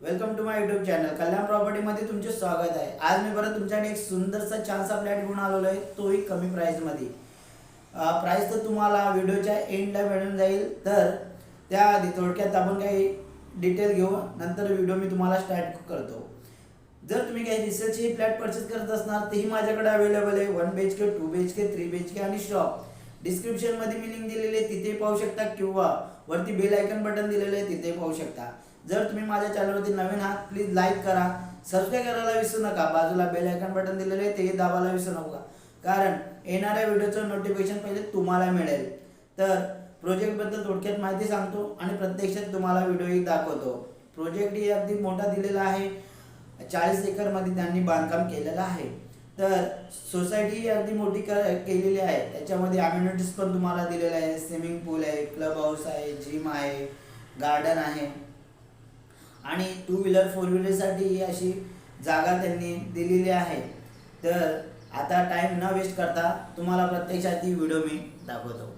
Welcome to my YouTube channel Kalyan प्रॉपर्टीमध्ये तुमचे स्वागत आहे। आज मी परत तुमच्याकडे एक सुंदरसा छानसा फ्लॅट घेऊन आलेलो आहे, तोही कमी प्राईसमध्ये। प्राईस तर तुम्हाला व्हिडिओच्या एंडला मिळून जाईल, तर त्याआधी थोडक्यात आपण काही डिटेल घेऊ, नंतर व्हिडिओ मी तुम्हाला स्टार्ट करतो। जर तुम्ही काही रिसर्चचे फ्लॅट परचेस करत असणार तेही माझ्याकडे अवेलेबल आहे। 1 BHK 2 BHK 3 BHK आणि शॉप। डिस्क्रिप्शनमध्ये मी लिंक दिलेली आहे, तिथे पाहू शकता, किंवा वरती बेल आयकन बटन दिलेलं आहे, तिथे पाहू शकता। जर तुम्ही माझ्या चॅनलवरती नवीन आहात, प्लीज लाईक करा, सबस्क्राईब करायला विसरू नका। बाजूला बेल आयकन बटन दिलेलं आहे, ते दाबायला विसरू नका, कारण येणाऱ्या व्हिडिओचं नोटिफिकेशन पहिले तुम्हाला मिळेल। तर प्रोजेक्टबद्दल थोडक्यात माहिती सांगतो आणि प्रत्यक्षात तुम्हाला व्हिडिओही दाखवतो। प्रोजेक्ट ही अगदी मोठा दिलेला आहे, 40 एकरमध्ये त्यांनी बांधकाम केलेलं आहे। तर सोसायटी अगदी मोठी केलेली आहे, त्याच्यामध्ये अम्युनिटीज पण तुम्हाला दिलेले आहे। स्विमिंग पूल आहे, क्लब हाऊस आहे, जिम आहे, गार्डन आहे आणि 2 व्हीलर 4 व्हीलरसाठी अशी जागा त्यांनी दिलेली आहे। तर आता टाइम न वेस्ट करता तुम्हाला प्रत्यक्षात ही व्हिडिओ मी दाखवतो।